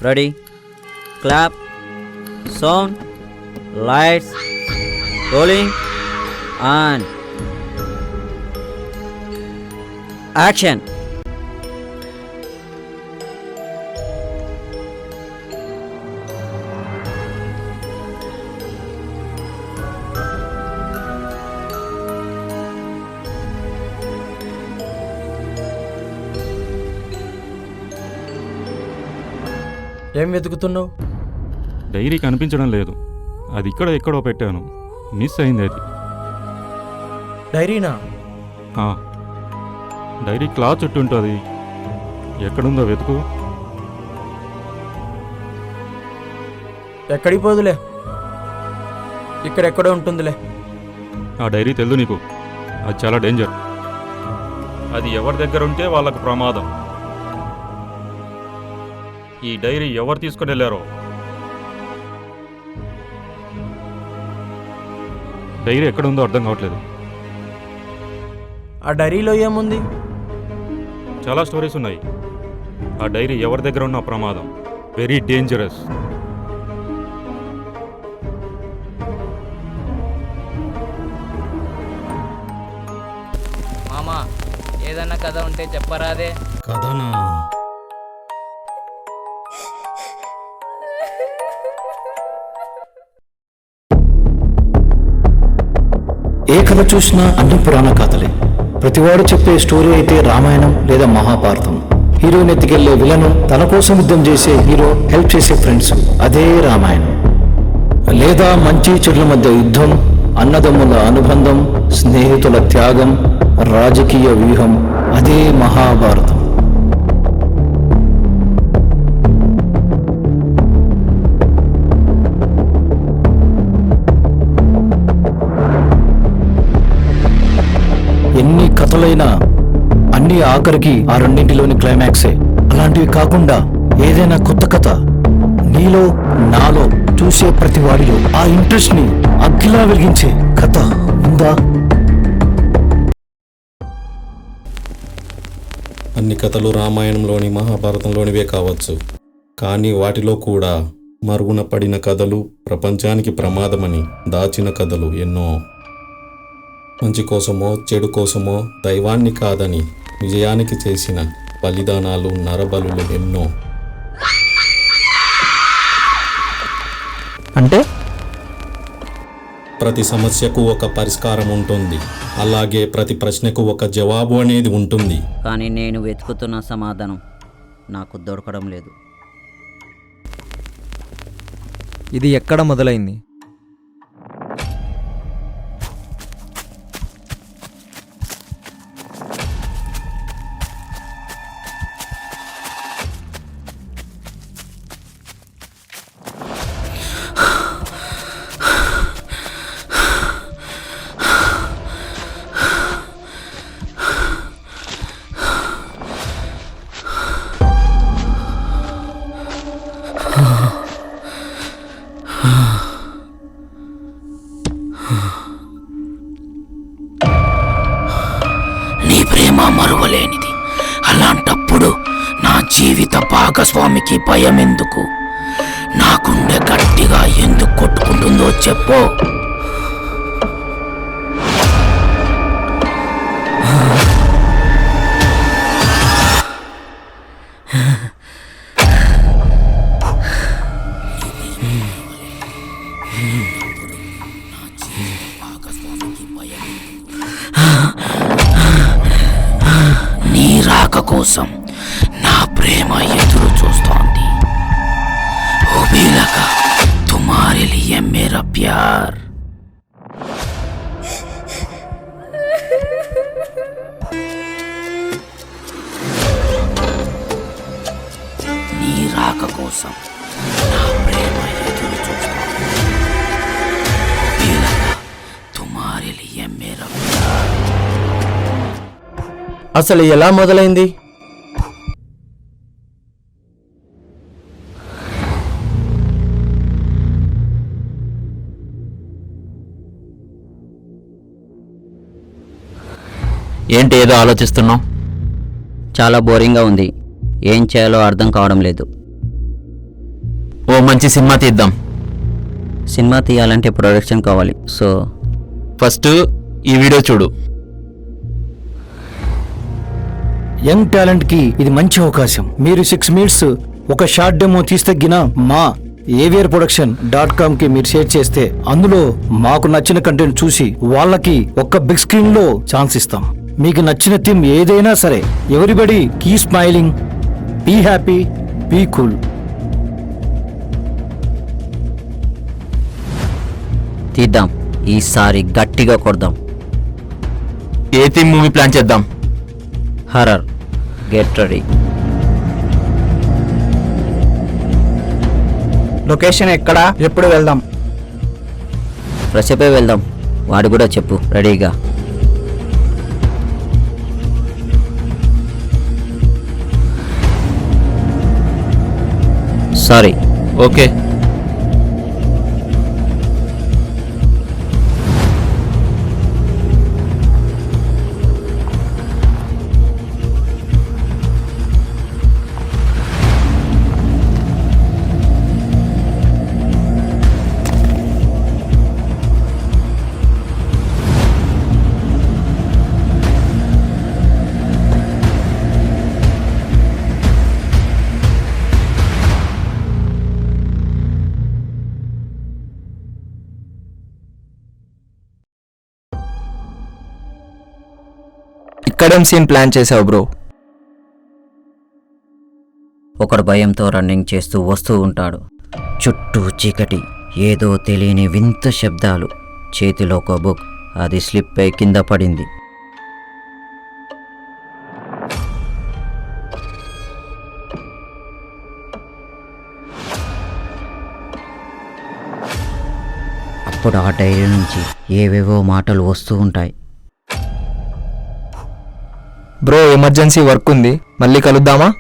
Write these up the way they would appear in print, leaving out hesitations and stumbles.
Ready? Clap. Sound. Lights. Rolling. And action. ఏం వెతుకుతున్నావు? Dairy కనిపించడం లేదు. అది ఇక్కడ ఎక్కడో పెట్టాను. మిస్ అయింది అది. డైరీనా? డైరీ క్లాత్ చుట్టూ ఉంటుంది. ఎక్కడుందో వెతుకు. ఎక్కడికి పోదులే, ఇక్కడెక్కడో ఉంటుందిలే. ఆ డైరీ తెలుసు నీకు. అది చాలా డేంజర్. అది ఎవరి దగ్గర ఉంటే వాళ్ళకు ప్రమాదం. ఈ డైరీ ఎవరు తీసుకుని వెళ్ళారో. డైరీ ఎక్కడుందో అర్థం కావట్లేదు. ఆ డైరీలో ఏముంది? చాలా స్టోరీస్ ఉన్నాయి. ఆ డైరీ ఎవరి దగ్గర ఉన్న ప్రమాదం. Very dangerous. మామా, ఏదన్నా కథ ఉంటే చెప్పరాదే? కథనా? ఏ కథ చూసినా అన్ని పురాణ కథలే. ప్రతివాడు చెప్పే స్టోరీ అయితే రామాయణం లేదా మహాభారతం. హీరోని ఎత్తికెళ్లే విలను, తన కోసం యుద్ధం చేసే హీరో, హెల్ప్ చేసే ఫ్రెండ్స్, అదే రామాయణం. లేదా మంచి చెడుల మధ్య యుద్ధం, అన్నదమ్ముల అనుబంధం, స్నేహితుల త్యాగం, రాజకీయ వ్యూహం, అదే మహాభారతం. ఎన్ని కథలైనా అన్ని ఆఖరికి ఆ రెండింటిలోని క్లైమాక్సే. అలాంటివి కాకుండా ఏదైనా కొత్త కథ నీలో నాలో చూసే ప్రతి వాడిలో ఆ ఇంట్రెస్ట్ ని అగ్గిలా వెలిగించే కథ ఉందా? అన్ని కథలు రామాయణంలోని మహాభారతంలోనివే కావచ్చు. కానీ వాటిలో కూడా మరుగున పడిన కథలు, ప్రపంచానికి ప్రమాదమని దాచిన కథలు ఎన్నో. మంచి కోసమో చెడు కోసమో దైవాన్ని కాదని విజయానికి చేసిన బలిదానాలు, నరబలులు ఎన్నో. అంటే ప్రతి సమస్యకు ఒక పరిష్కారం ఉంటుంది. అలాగే ప్రతి ప్రశ్నకు ఒక జవాబు అనేది ఉంటుంది. కానీ నేను వెతుకుతున్న సమాధానం నాకు దొరకడం లేదు. ఇది ఎక్కడ మొదలైంది? నీ ప్రేమ మరువలేనిది. అలాంటప్పుడు నా జీవిత భాగస్వామికి భయం ఎందుకు? నా గుండె గట్టిగా ఎందుకు కొట్టుకుంటుందో చెప్పు. నీ రాక కోసం నా ప్రేమ ఎదురు చూస్తోంది. ఓ బీలక, తుమారే లియే మేరా ప్యార్. నీ రాక కోసం నా ప్రేమ ఎదురు చూస్తోంది. అసలు ఎలా మొదలైంది? ఏంటి ఏదో ఆలోచిస్తున్నావు? చాలా బోరింగ్గా ఉంది. ఏం చేయాలో అర్థం కావడం లేదు. ఓ మంచి సినిమా తీద్దాం. సినిమా తీయాలంటే ప్రొడక్షన్ కావాలి. సో ఫస్ట్ ఈ వీడియో చూడు. యంగ్ టాలెంట్ కి ఇది మంచి అవకాశం. మీరు 6 మినిట్స్ ఒక షార్ట్ డెమో తీస్తగిన మా avr.production.com కి మీరు షేర్ చేస్తే అందులో మాకు నచ్చిన కంటెంట్ చూసి వాళ్ళకి ఒక్క బిగ్ స్క్రీన్ లో ఛాన్స్ ఇస్తాం. మీకు నచ్చిన థీమ్ ఏదైనా సరే. Everybody keep smiling, be happy, be cool. తీద్దాం. ఈసారి గట్టిగా కొడదాం. ఏ థీమ్ మూవీ ప్లాన్ చేద్దాం? హర్రర్. Get ready. లొకేషన్ ఎక్కడ? ఎప్పుడు వెళ్దాం? ఫ్రెష్ అయిపోయి వెళ్దాం. వాడు కూడా చెప్పు రెడీగా. సారీ. ఓకే. ఇక్కడేం సీన్ ప్లాన్ చేసావు బ్రో? ఒకడు భయంతో రన్నింగ్ చేస్తూ వస్తూ ఉంటాడు. చుట్టూ చీకటి, ఏదో తెలియని వింత శబ్దాలు. చేతిలో ఒక బుక్. అది స్లిప్ అయి కింద పడింది. అప్పుడు ఆ డైరీ నుంచి ఏవేవో మాటలు వస్తూ ఉంటాయి. బ్రో ఎమర్జెన్సీ వర్క్ ఉంది, మళ్ళీ కలుద్దామా?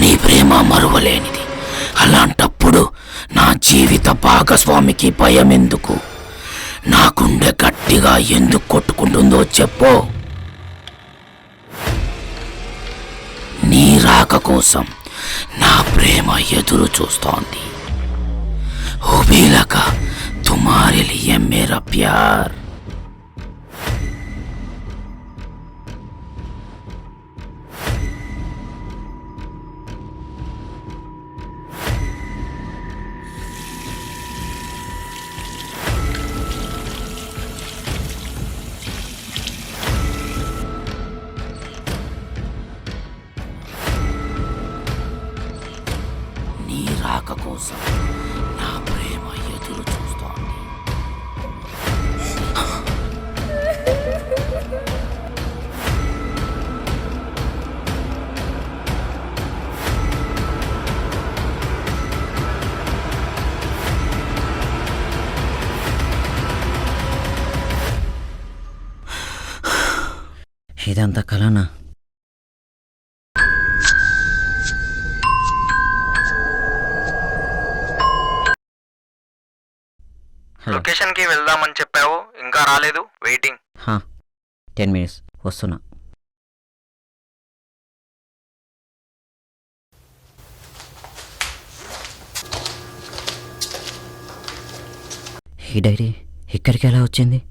నీ ప్రేమ మరువలేనిది. అలాంటప్పుడు నా జీవిత భాగస్వామికి భయం ఎందుకు? నా గుండె గట్టిగా ఎందుకు కొట్టుకుంటుందో చెప్పు. నీ రాక కోసం నా ప్రేమ ఎదురు చూస్తోంది. ఓ भी लगा तुम्हारे लिए मेरा प्यार. కోసం నా ప్రేమ ఎదురు చూస్తోంది. ఇదంతా కలనా? హలో. లొకేషన్కి వెళ్దామని చెప్పావు, ఇంకా రాలేదు. వెయిటింగ్. 10 minutes వస్తున్నా. ఈ డైరీ ఇక్కడికి ఎలా వచ్చింది?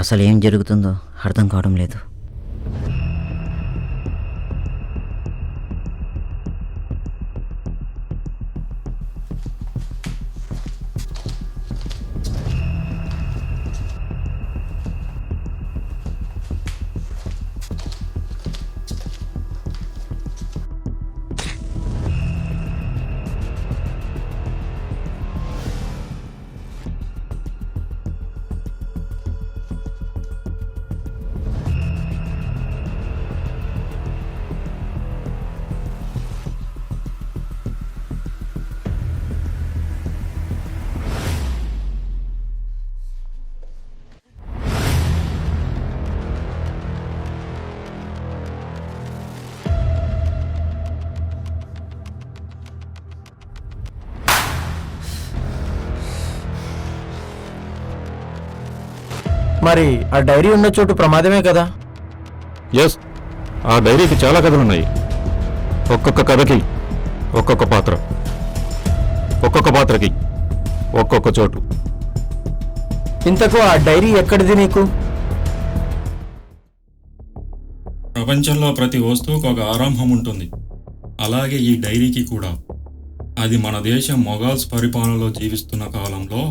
అసలు ఏం జరుగుతుందో అర్థం కావడం లేదు. మరి ఆ డైరీ ఉన్న చోటు ప్రమాదమే కదా? ఎస్, ఆ డైరీకి చాలా కథలున్నాయి. ఒక్కొక్క కథకి ఒక్కొక్క పాత్ర, ఒక్కొక్క పాత్రకి ఒక్కొక్క చోటు. ఇంతకు ఆ డైరీ ఎక్కడిది నీకు? ప్రపంచంలో ప్రతి వస్తువుకు ఒక ఆరంభం ఉంటుంది. అలాగే ఈ డైరీకి కూడా. అది మన దేశం మొఘల్స్ పరిపాలనలో జీవిస్తున్న కాలంలో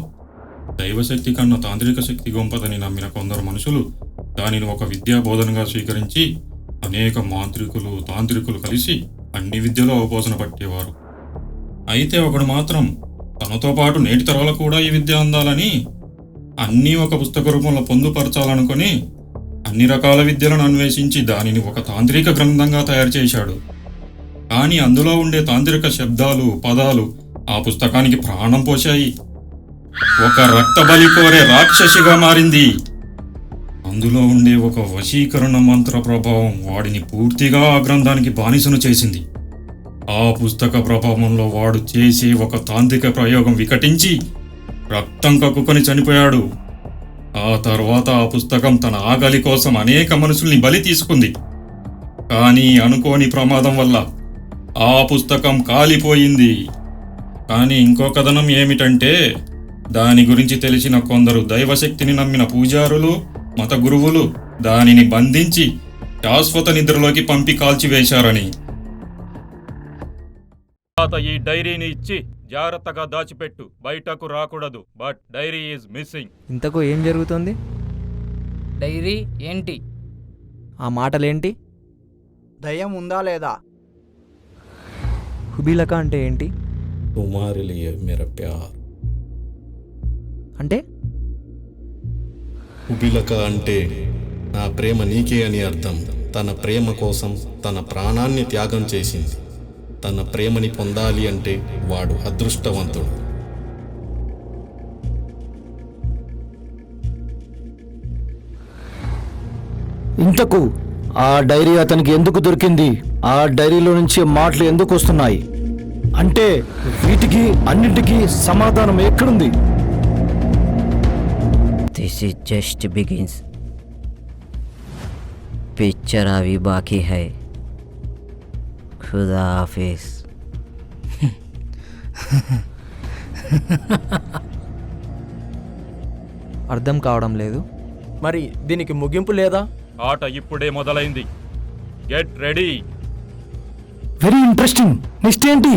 దైవశక్తి కన్నా తాంత్రిక శక్తి గొప్పదని నమ్మిన కొందరు మనుషులు దానిని ఒక విద్యా బోధనగా స్వీకరించి అనేక మాంత్రికులు తాంత్రికులు కలిసి అన్ని విద్యలో అవపోసన పట్టేవారు. అయితే ఒకడు మాత్రం తనతో పాటు నేటి తరాలకు కూడా ఈ విద్య అందాలని అన్నీ ఒక పుస్తక రూపంలో పొందుపరచాలనుకొని అన్ని రకాల విద్యలను అన్వేషించి దానిని ఒక తాంత్రిక గ్రంథంగా తయారు చేశాడు. కానీ అందులో ఉండే తాంత్రిక శబ్దాలు పదాలు ఆ పుస్తకానికి ప్రాణం పోశాయి. ఒక రక్తబలి కోరే రాక్షసిగా మారింది. అందులో ఉండే ఒక వశీకరణ మంత్ర ప్రభావం వాడిని పూర్తిగా ఆ గ్రంథానికి బానిసను చేసింది. ఆ పుస్తక ప్రభావంలో వాడు చేసే ఒక తాంత్రిక ప్రయోగం వికటించి రక్తం కక్కుకొని చనిపోయాడు. ఆ తర్వాత ఆ పుస్తకం తన ఆకలి కోసం అనేక మనుషుల్ని బలి తీసుకుంది. కానీ అనుకోని ప్రమాదం వల్ల ఆ పుస్తకం కాలిపోయింది. కానీ ఇంకో కథనం ఏమిటంటే దాని గురించి తెలిసిన కొందరు దైవశక్తిని నమ్మిన పూజారులు మత గురువులు దానిని బంధించి శాశ్వత నిద్రలోకి పంపి కాల్చివేశారని. ఈ డైరీని ఇచ్చి జాగ్రత్తగా దాచిపెట్టు, బయటకు రాకూడదు. But diary is missing. ఇంతకు ఏం జరుగుతుంది? డైరీ ఏంటి? ఆ మాటలేంటి? దయ్యం ఉందా లేదా? హుబీలక అంటే ఏంటి? తుమారి లియే మేరా ప్యార్. అంటే ఉబిలక అంటే నా ప్రేమ నీకే అని అర్థం. తన ప్రేమ కోసం తన ప్రాణాన్ని త్యాగం చేసింది. తన ప్రేమని పొందాలి అంటే వాడు అదృష్టవంతుడు. ఇంతకు ఆ డైరీ అతనికి ఎందుకు దొరికింది? ఆ డైరీలో నుంచి మాటలు ఎందుకు వస్తున్నాయి? అంటే వీటికి అన్నింటికీ సమాధానం ఎక్కడుంది? This is just begins. Picture अभी बाकी है. खुदा हाफिज. అర్థం కావడం లేదు. మరి దీనికి ముగింపు లేదా? ఆట ఇప్పుడే మొదలైంది. Get ready. Very interesting. Next ఏంటి?